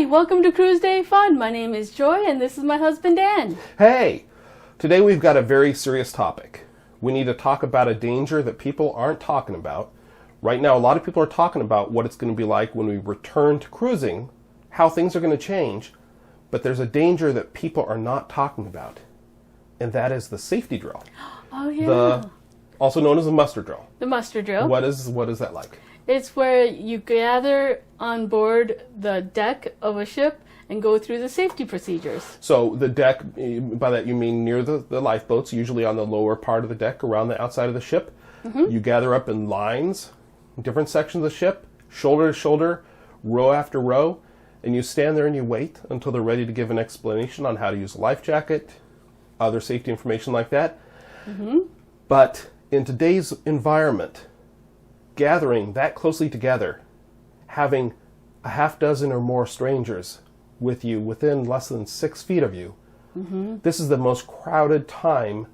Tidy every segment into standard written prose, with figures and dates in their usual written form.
welcome to Cruise Day Fun. My name is Joy and this is my husband Dan. Hey! Today we've got a very serious topic. We need to talk about a danger that people aren't talking about. Right now, a lot of people are talking about what it's going to be like when we return to cruising, how things are going to change, but there's a danger that people are not talking about, and that is the safety drill. Oh yeah. Also known as the muster drill. The muster drill. What is that like? It's where you gather on board the deck of a ship and go through the safety procedures. So the deck, by that you mean near the lifeboats, usually on the lower part of the deck, around the outside of the ship. Mm-hmm. You gather up in lines, different sections of the ship, shoulder to shoulder, row after row, and you stand there and you wait until they're ready to give an explanation on how to use a life jacket, other safety information like that. Mm-hmm. But in today's environment, gathering that closely together, having a half dozen or more strangers with you within less than 6 feet of you, mm-hmm. This is the most crowded time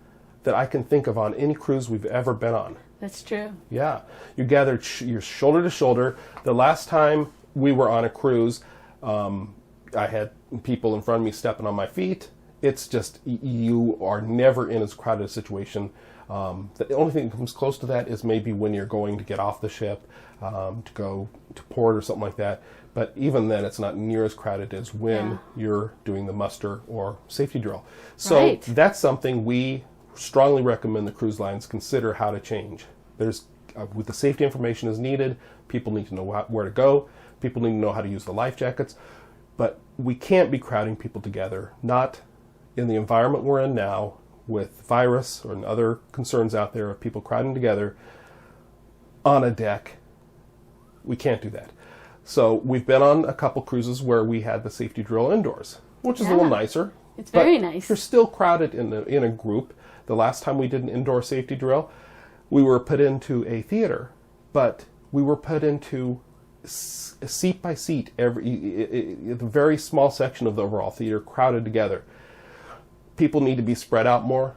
that I can think of on any cruise we've ever been on. That's true. Yeah. You gathered you're shoulder to shoulder. The last time we were on a cruise, I had people in front of me stepping on my feet. It's just, you are never in as crowded a situation. The only thing that comes close to that is maybe when you're going to get off the ship, to go to port or something like that. But even then, it's not near as crowded as when you're doing the muster or safety drill. So that's something we strongly recommend the cruise lines consider how to change. There's, with the safety information is needed, people need to know where to go, people need to know how to use the life jackets, but we can't be crowding people together, not in the environment we're in now, with virus or other concerns out there of people crowding together on a deck. We can't do that. So we've been on a couple cruises where we had the safety drill indoors, which is a little nicer. It's very nice. You're still crowded in a group. The last time we did an indoor safety drill, we were put into a theater, but we were put into seat by seat, the very small section of the overall theater crowded together. People need to be spread out more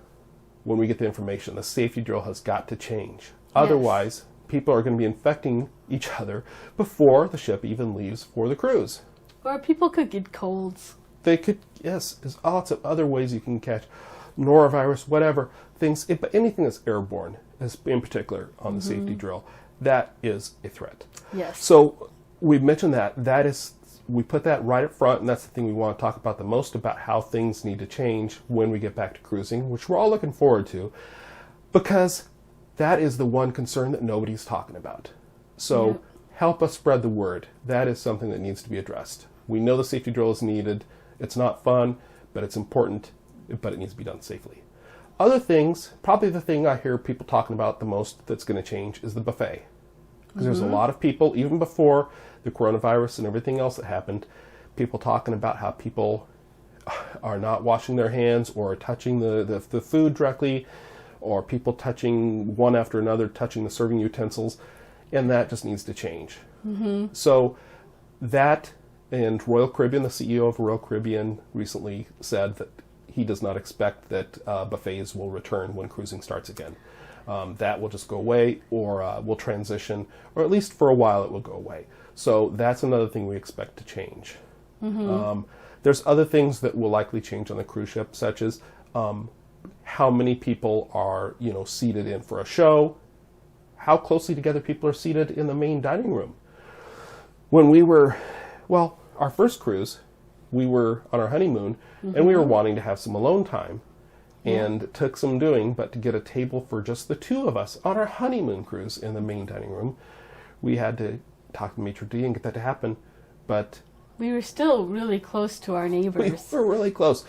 when we get the information. The safety drill has got to change. Otherwise, people are going to be infecting each other before the ship even leaves for the cruise. Or people could get colds. They could, yes. There's lots of other ways you can catch norovirus, whatever, things, but anything that's airborne, in particular on the safety drill, that is a threat. Yes. So we've mentioned that is, we put that right up front, and that's the thing we want to talk about the most, about how things need to change when we get back to cruising, which we're all looking forward to, because that is the one concern that nobody's talking about. So help us spread the word. That is something that needs to be addressed. We know the safety drill is needed. It's not fun, but it's important, but it needs to be done safely. Other things, probably the thing I hear people talking about the most that's going to change is the buffet. Because there's a lot of people, even before the coronavirus and everything else that happened, people talking about how people are not washing their hands or touching the food directly, or people touching one after another, touching the serving utensils, and that just needs to change. Mm-hmm. So that, and Royal Caribbean, the CEO of Royal Caribbean recently said that he does not expect that buffets will return when cruising starts again. That will just go away, or will transition, or at least for a while it will go away. So that's another thing we expect to change. Mm-hmm. There's other things that will likely change on the cruise ship, such as how many people are, seated in for a show, how closely together people are seated in the main dining room. When we were, our first cruise, we were on our honeymoon, and we were wanting to have some alone time. And it took some doing, but to get a table for just the two of us on our honeymoon cruise in the main dining room, we had to talk to Maitre D and get that to happen. But we were still really close to our neighbors. We were really close.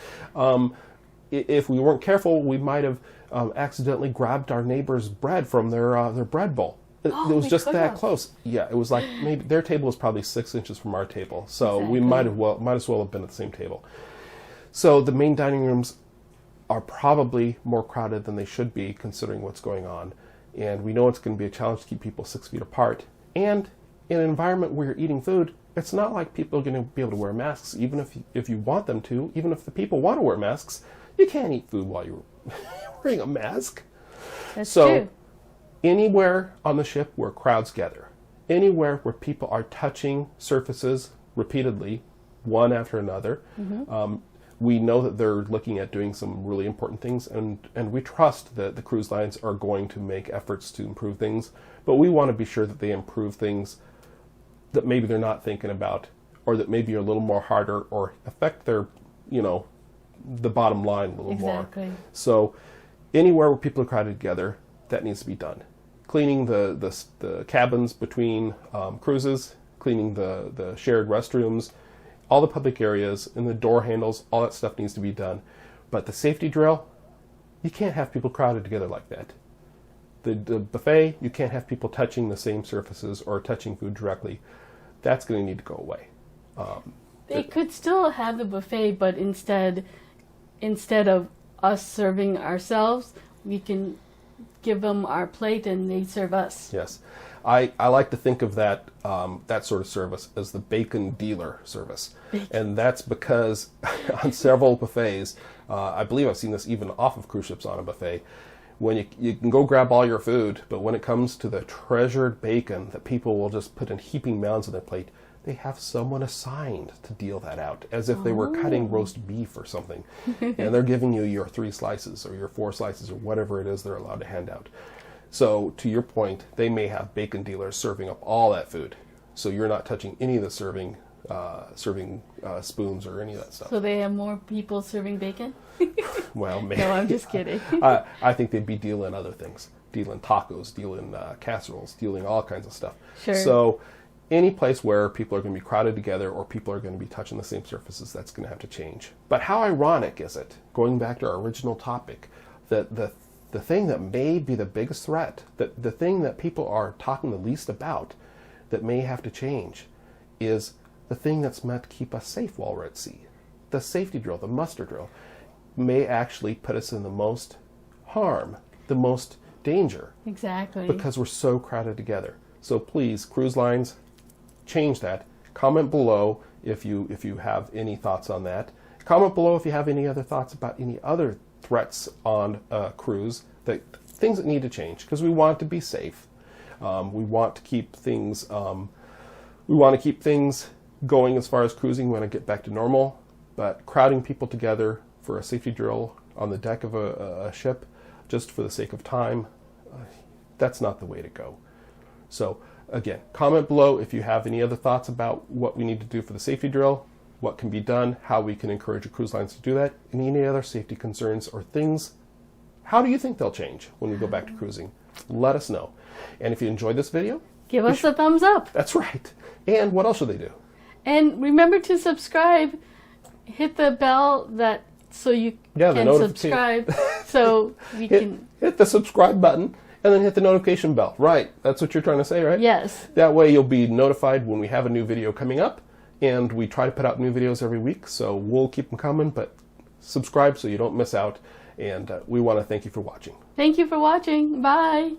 If we weren't careful, we might have accidentally grabbed our neighbor's bread from their bread bowl. It was just that close. Yeah, it was like maybe their table was probably 6 inches from our table, so we might as well have been at the same table. So the main dining rooms are probably more crowded than they should be, considering what's going on. And we know it's going to be a challenge to keep people 6 feet apart. And in an environment where you're eating food, it's not like people are going to be able to wear masks, even if you want them to. Even if the people want to wear masks, you can't eat food while you're wearing a mask. That's true. Anywhere on the ship where crowds gather, anywhere where people are touching surfaces repeatedly, one after another. We know that they're looking at doing some really important things, and we trust that the cruise lines are going to make efforts to improve things, but we want to be sure that they improve things that maybe they're not thinking about, or that maybe are a little more harder, or affect their, the bottom line a little more. Exactly. So anywhere where people are crowded together, that needs to be done. Cleaning the cabins between cruises, cleaning the shared restrooms, all the public areas and the door handles, all that stuff needs to be done. But the safety drill, you can't have people crowded together like that. The buffet, you can't have people touching the same surfaces or touching food directly. That's going to need to go away. They could still have the buffet, but instead of us serving ourselves, we can give them our plate and they serve us. Yes. I like to think of that sort of service as the bacon dealer service. And that's because on several buffets, I believe I've seen this even off of cruise ships on a buffet, when you can go grab all your food, but when it comes to the treasured bacon that people will just put in heaping mounds on their plate, they have someone assigned to deal that out, as if they were cutting roast beef or something. And they're giving you your 3 slices or your 4 slices or whatever it is they're allowed to hand out. So to your point, they may have bacon dealers serving up all that food. So you're not touching any of the serving spoons or any of that stuff. So they have more people serving bacon? Well, maybe. No, I'm just kidding. I think they'd be dealing other things. Dealing tacos, dealing casseroles, dealing all kinds of stuff. Sure. So any place where people are going to be crowded together or people are going to be touching the same surfaces, that's going to have to change. But how ironic is it, going back to our original topic, that the thing that may be the biggest threat, that the thing that people are talking the least about that may have to change, is the thing that's meant to keep us safe while we're at sea. The safety drill, the muster drill, may actually put us in the most harm, the most danger. Exactly. Because we're so crowded together. So please, cruise lines, change that. Comment below if you have any thoughts on that. Comment below if you have any other thoughts about any other threats on a cruise, things that need to change, because we want to be safe. We want to keep things going as far as cruising. We want to get back to normal, but crowding people together for a safety drill on the deck of a ship just for the sake of time, that's not the way to go. So again, comment below if you have any other thoughts about what we need to do for the safety drill, what can be done, how we can encourage the cruise lines to do that, and any other safety concerns or things. How do you think they'll change when we go back to cruising? Let us know. And if you enjoyed this video, give us a thumbs up. That's right. And what else should they do? And remember to subscribe. Hit the bell so you can subscribe. So we can hit the subscribe button and then hit the notification bell. Right. That's what you're trying to say, right? Yes. That way you'll be notified when we have a new video coming up. And we try to put out new videos every week, so we'll keep them coming, but subscribe so you don't miss out. And we want to thank you for watching. Thank you for watching. Bye.